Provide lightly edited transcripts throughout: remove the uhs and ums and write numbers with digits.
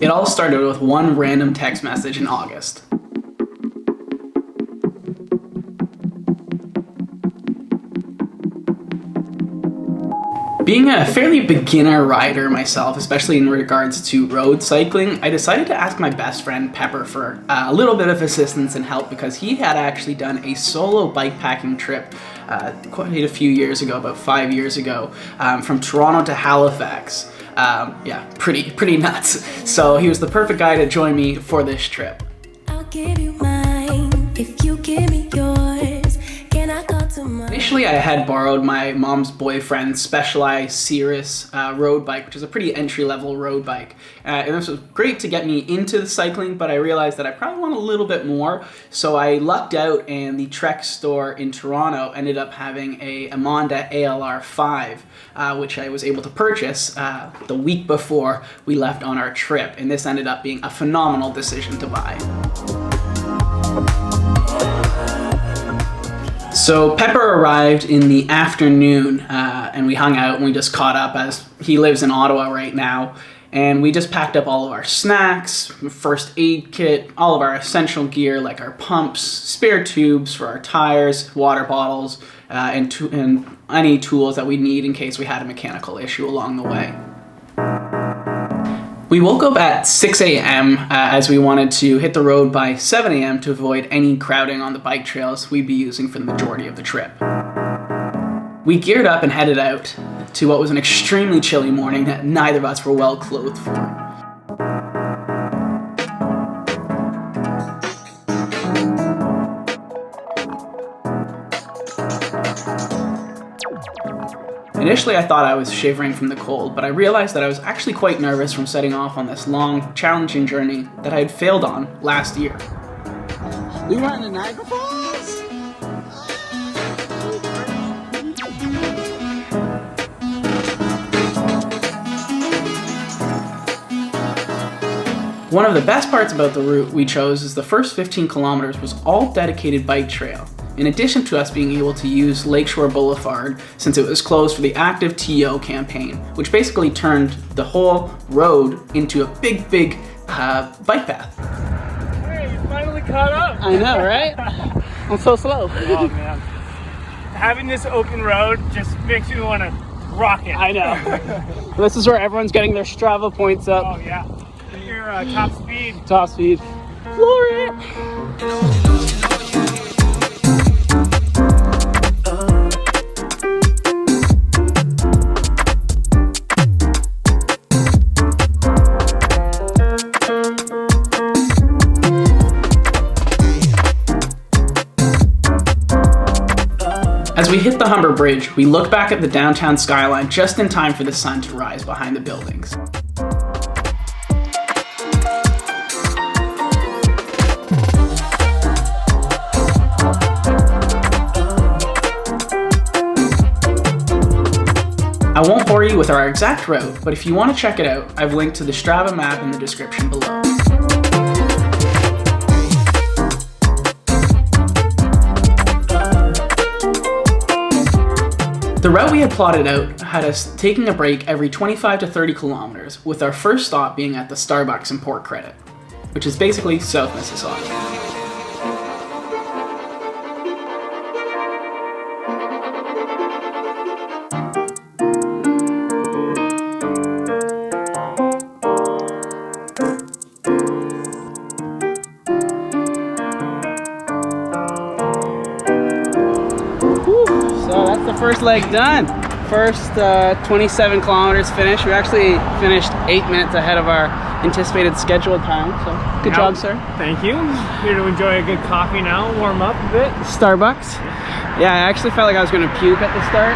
It all started with one random text message in August. Being a fairly beginner rider myself, especially in regards to road cycling, I decided to ask my best friend Pepper for a little bit of assistance and help because he had actually done a solo bikepacking trip quite a few years ago, about 5 years ago, from Toronto to Halifax. Yeah, pretty nuts. So he was the perfect guy to join me for this trip. I'll give you mine if you give me yours. Can I go to my... Initially, I had borrowed my mom's boyfriend's Specialized Cirrus road bike, which is a pretty entry-level road bike. And this was great to get me into the cycling, but I realized that I probably want a little bit more. So I lucked out, and the Trek store in Toronto ended up having a Emonda ALR5, which I was able to purchase the week before we left on our trip. And this ended up being a phenomenal decision to buy. So Pepper arrived in the afternoon and we hung out and we just caught up as he lives in Ottawa right now. And we just packed up all of our snacks, first aid kit, all of our essential gear like our pumps, spare tubes for our tires, water bottles, and any tools that we need in case we had a mechanical issue along the way. We woke up at 6 a.m. As we wanted to hit the road by 7 a.m. to avoid any crowding on the bike trails we'd be using for the majority of the trip. We geared up and headed out to what was an extremely chilly morning that neither of us were well clothed for. Initially, I thought I was shivering from the cold, but I realized that I was actually quite nervous from setting off on this long, challenging journey that I had failed on last year. We went to Niagara Falls! One of the best parts about the route we chose is the first 15 kilometers was all dedicated bike trail, in addition to us being able to use Lakeshore Boulevard since it was closed for the active TO campaign, which basically turned the whole road into a big bike path. Hey, you finally caught up! I know, right? I'm so slow. Oh man. Having this open road just makes me want to rock it. I know. This is where everyone's getting their Strava points up. Oh yeah. Your top speed. Top speed. Glory! As we hit the Humber Bridge, we look back at the downtown skyline just in time for the sun to rise behind the buildings. I won't bore you with our exact route, but if you want to check it out, I've linked to the Strava map in the description below. The route we had plotted out had us taking a break every 25 to 30 kilometers, with our first stop being at the Starbucks in Port Credit, which is basically South Mississauga. So that's the first leg done. First 27 kilometers finished. We actually finished 8 minutes ahead of our anticipated scheduled time. So good job, sir. Thank you. Here to enjoy a good coffee now, warm up a bit. Starbucks. Yeah, I actually felt like I was going to puke at the start.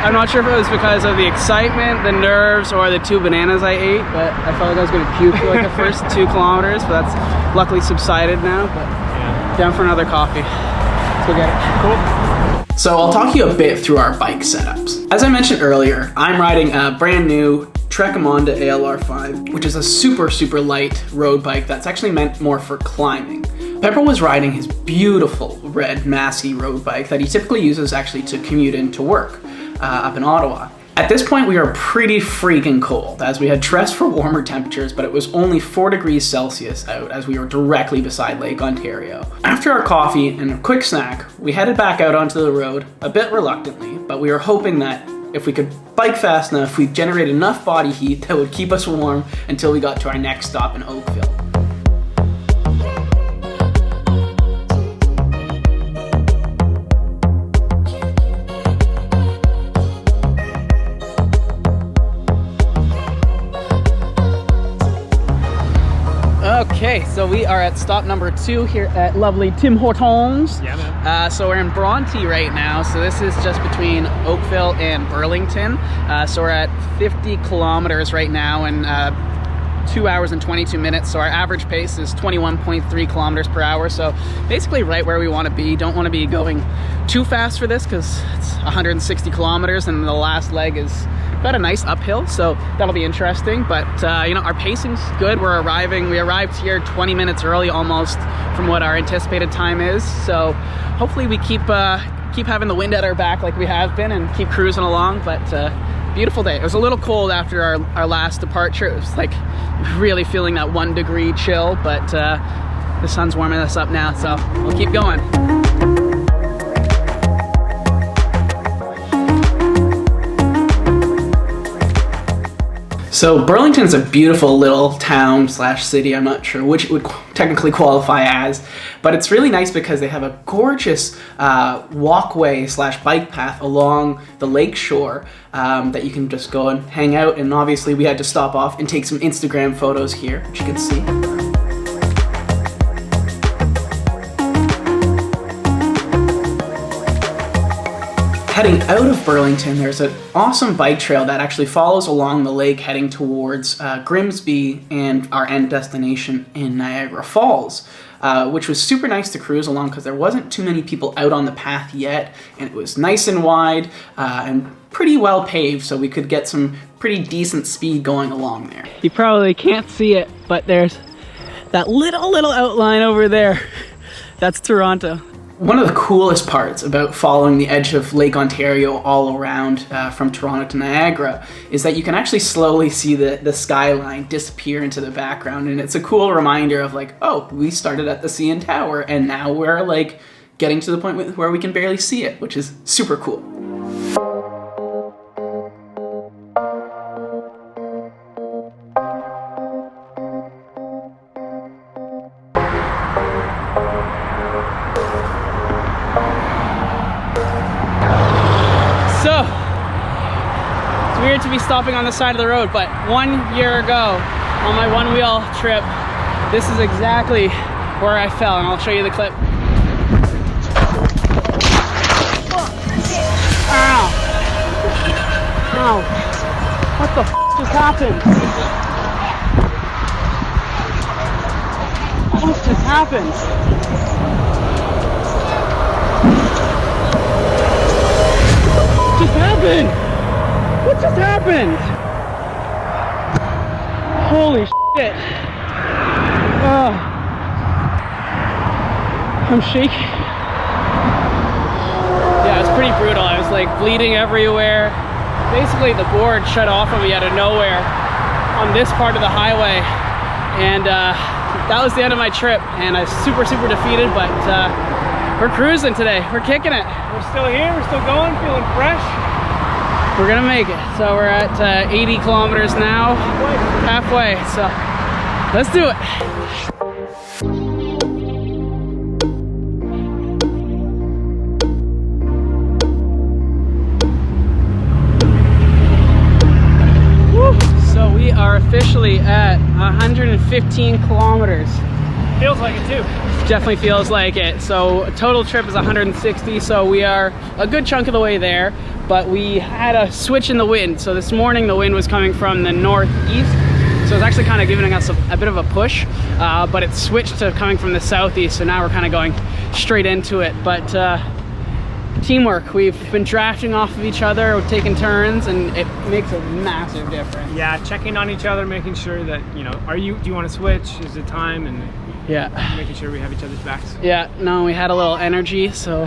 I'm not sure if it was because of the excitement, the nerves, or the 2 bananas I ate, but I felt like I was going to puke for like the first 2 kilometers, but that's luckily subsided now. But yeah, down for another coffee. Let's go get it. Cool. So I'll talk you a bit through our bike setups. As I mentioned earlier, I'm riding a brand new Trek Emonda ALR5, which is a super light road bike that's actually meant more for climbing. Pepper was riding his beautiful red Massey road bike that he typically uses actually to commute into work up in Ottawa. At this point, we were pretty freaking cold as we had dressed for warmer temperatures, but it was only 4 degrees Celsius out as we were directly beside Lake Ontario. After our coffee and a quick snack, we headed back out onto the road, a bit reluctantly, but we were hoping that if we could bike fast enough, we'd generate enough body heat that would keep us warm until we got to our next stop in Oakville. Okay, so we are at stop number 2 here at lovely Tim Hortons. Yeah, man. So we're in Bronte right now. So this is just between Oakville and Burlington. So we're at 50 kilometers right now and 2 hours and 22 minutes. So our average pace is 21.3 kilometers per hour. So basically right where we want to be. Don't want to be going too fast for this because it's 160 kilometers and the last leg is got a nice uphill, so that'll be interesting. But you know, our pacing's good. We arrived here 20 minutes early almost from what our anticipated time is, so hopefully we keep having the wind at our back like we have been and keep cruising along. But beautiful day. It was a little cold after our last departure. It was like really feeling that 1 degree chill, but the sun's warming us up now, so we'll keep going. So Burlington's a beautiful little town slash city. I'm not sure which it would technically qualify as, but it's really nice because they have a gorgeous walkway slash bike path along the lake shore that you can just go and hang out. And obviously we had to stop off and take some Instagram photos here, which you can see. Heading out of Burlington, there's an awesome bike trail that actually follows along the lake heading towards Grimsby and our end destination in Niagara Falls, which was super nice to cruise along because there wasn't too many people out on the path yet, and it was nice and wide and pretty well paved, so we could get some pretty decent speed going along there. You probably can't see it, but there's that little outline over there. That's Toronto. One of the coolest parts about following the edge of Lake Ontario all around from Toronto to Niagara is that you can actually slowly see the skyline disappear into the background, and it's a cool reminder of like, oh, we started at the CN Tower and now we're like getting to the point where we can barely see it, which is super cool. To be stopping on the side of the road, but 1 year ago on my OneWheel trip, this is exactly where I fell, and I'll show you the clip. Ow! Ow! What the f just happened? What just happened? What just happened? What just happened? Holy shit. I'm shaking. Yeah, it was pretty brutal. I was like bleeding everywhere. Basically the board shut off on me out of nowhere on this part of the highway. And that was the end of my trip. And I was super defeated, but we're cruising today. We're kicking it. We're still here, we're still going, feeling fresh. We're gonna make it. So we're at 80 kilometers now, halfway. So let's do it. Woo. So we are officially at 115 kilometers. Feels like it too. Definitely feels like it. So total trip is 160, so we are a good chunk of the way there, but we had a switch in the wind. So this morning the wind was coming from the northeast, so it's actually kind of giving us a bit of a push, but it switched to coming from the southeast, so now we're kind of going straight into it. But teamwork. We've been drafting off of each other, we're taking turns, and it makes a massive difference. Yeah, checking on each other, making sure that, you know, do you want to switch? Is it time? And yeah, making sure we have each other's backs. Yeah, no, we had a little energy, so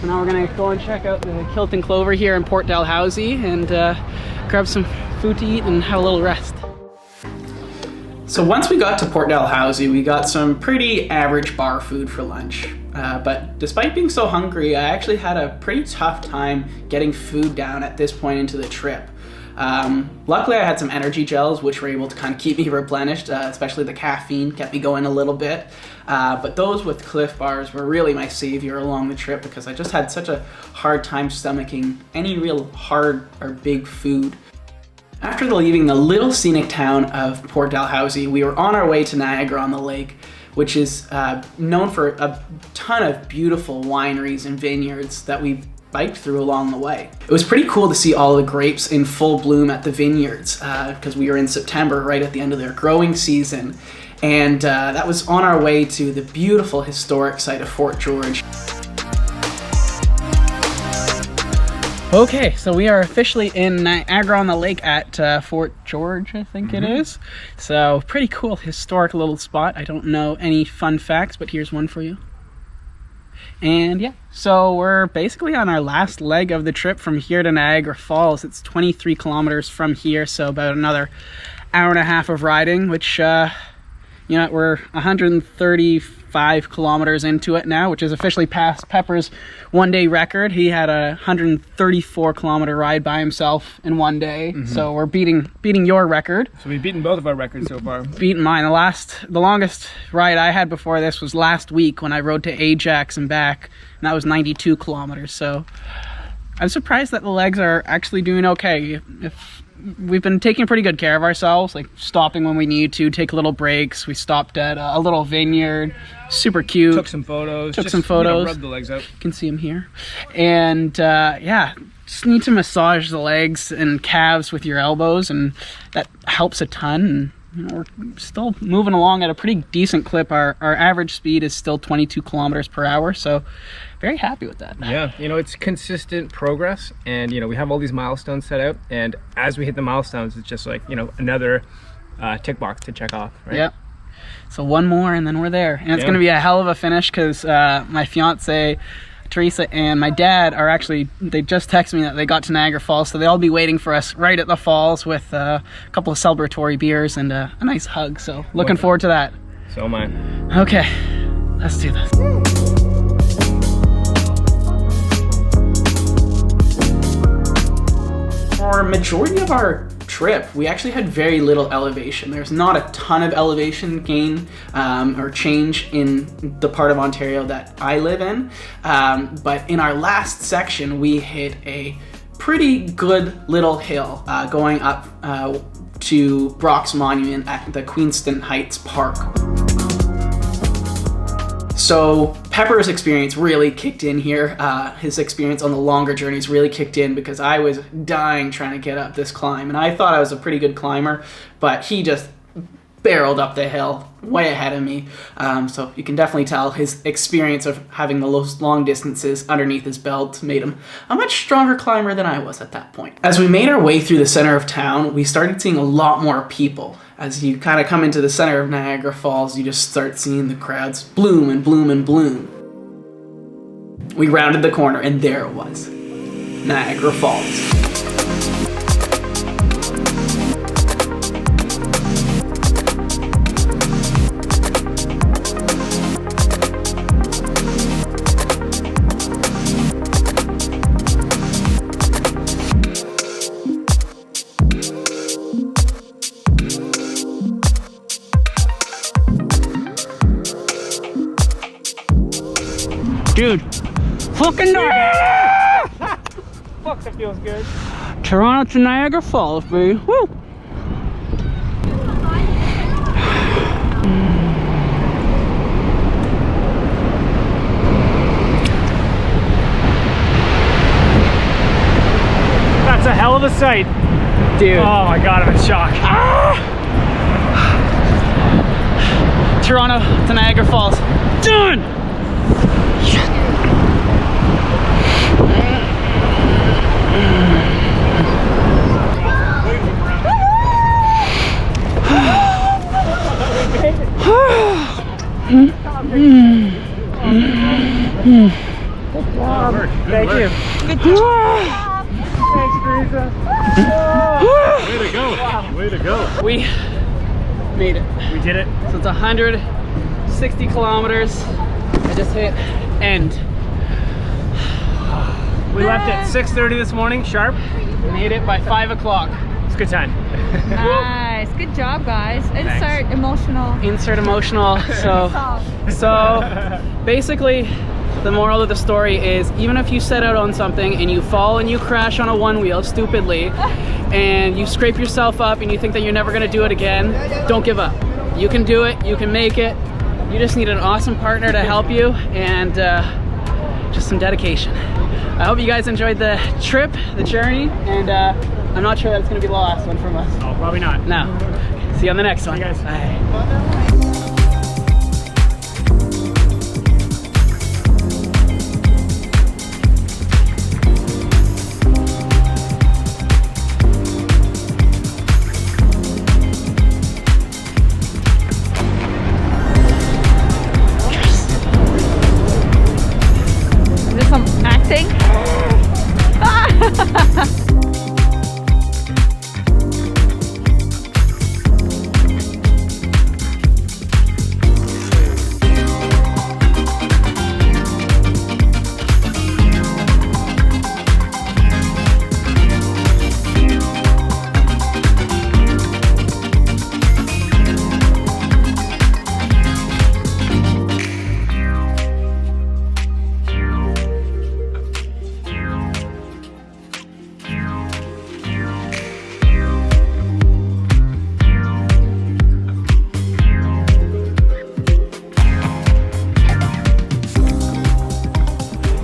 now we're gonna go and check out the Kilt and Clover here in Port Dalhousie and grab some food to eat and have a little rest. So once we got to Port Dalhousie, we got some pretty average bar food for lunch. But despite being so hungry, I actually had a pretty tough time getting food down at this point into the trip. Luckily I had some energy gels which were able to kind of keep me replenished, especially the caffeine kept me going a little bit. But those with Cliff Bars were really my savior along the trip because I just had such a hard time stomaching any real hard or big food. After leaving the little scenic town of Port Dalhousie, we were on our way to Niagara-on-the-Lake, which is known for a ton of beautiful wineries and vineyards that we biked through along the way. It was pretty cool to see all the grapes in full bloom at the vineyards because we were in September, right at the end of their growing season. And that was on our way to the beautiful historic site of Fort George. Okay, so we are officially in Niagara-on-the-Lake at Fort George, I think it is. So pretty cool historic little spot. I don't know any fun facts, but here's one for you. And yeah, so we're basically on our last leg of the trip from here to Niagara Falls. It's 23 kilometers from here, so about another hour and a half of riding, which, you know, we're 135 kilometers into it now, which is officially past Pepper's one-day record. He had a 134 kilometer ride by himself in one day, so we're beating your record. So we've beaten both of our records so far. Beaten mine. The longest ride I had before this was last week when I rode to Ajax and back, and that was 92 kilometers. So I'm surprised that the legs are actually doing okay. We've been taking pretty good care of ourselves, like stopping when we need to, take little breaks. We stopped at a little vineyard, super cute. Took some photos. Took some photos. You know, rub the legs out. You can see them here. And yeah, just need to massage the legs and calves with your elbows, and that helps a ton. And you know, we're still moving along at a pretty decent clip. Our average speed is still 22 kilometers per hour, so very happy with that. Yeah, you know, it's consistent progress, and you know, we have all these milestones set out, and as we hit the milestones, it's just like, you know, another tick box to check off, right? Yep. So one more and then we're there, and it's going to be a hell of a finish because my fiance Teresa and my dad are actually, they just texted me that they got to Niagara Falls, so they'll be waiting for us right at the falls with a couple of celebratory beers and a nice hug. So looking forward to that. So am I. Okay, let's do this. For a majority of our trip, we actually had very little elevation. There's not a ton of elevation gain or change in the part of Ontario that I live in, but in our last section we hit a pretty good little hill going up to Brock's Monument at the Queenston Heights Park. So Pepper's experience really kicked in here. His experience on the longer journeys really kicked in because I was dying trying to get up this climb, and I thought I was a pretty good climber, but he just barreled up the hill way ahead of me. So you can definitely tell his experience of having the long distances underneath his belt made him a much stronger climber than I was at that point. As we made our way through the center of town, we started seeing a lot more people. As you kind of come into the center of Niagara Falls, you just start seeing the crowds bloom and bloom and bloom. We rounded the corner and there it was, Niagara Falls. Dude, fucking Niagara! Fuck, that feels good. Toronto to Niagara Falls, baby. Woo! That's a hell of a sight. Dude. Oh my god, I'm in shock. Toronto to Niagara Falls. Done! Thank you. Good job. Thanks, Teresa. Way to go. Way to go. We made it. We did it. So it's 160 kilometers. I just hit end. We left at 6:30 this morning, sharp. Made it by 5 o'clock. It's a good time. Nice. Good job, guys. Insert emotional. Insert emotional. So basically, the moral of the story is even if you set out on something and you fall and you crash on a OneWheel stupidly and you scrape yourself up and you think that you're never going to do it again, don't give up. You can do it. You can make it. You just need an awesome partner to help you and just some dedication. I hope you guys enjoyed the trip, the journey, and I'm not sure that it's going to be the last one from us. Oh, probably not. No. See you on the next one. See you guys. Bye. Is this some acting?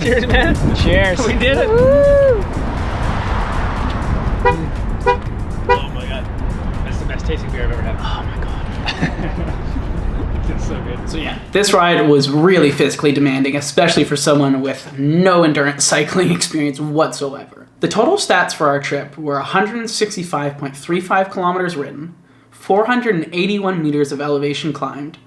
Cheers, man. Cheers. We did it. Woo! Oh my god. That's the best tasting beer I've ever had. Oh my God. It's so good. So yeah, this ride was really physically demanding, especially for someone with no endurance cycling experience whatsoever. The total stats for our trip were 165.35 kilometers ridden, 481 meters of elevation climbed,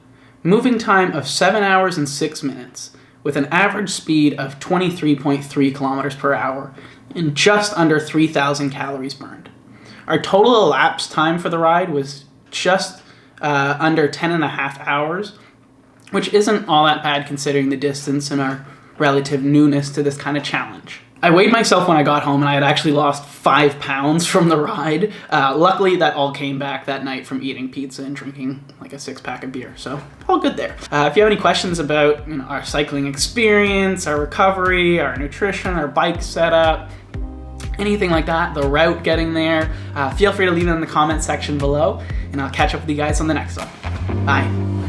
moving time of 7 hours and 6 minutes, with an average speed of 23.3 kilometers per hour, and just under 3,000 calories burned. Our total elapsed time for the ride was just under 10.5 hours, which isn't all that bad considering the distance and our relative newness to this kind of challenge. I weighed myself when I got home and I had actually lost 5 pounds from the ride. Luckily that all came back that night from eating pizza and drinking like a 6-pack of beer, so all good there. If you have any questions about our cycling experience, our recovery, our nutrition, our bike setup, anything like that, the route getting there, feel free to leave it in the comment section below, and I'll catch up with you guys on the next one. Bye.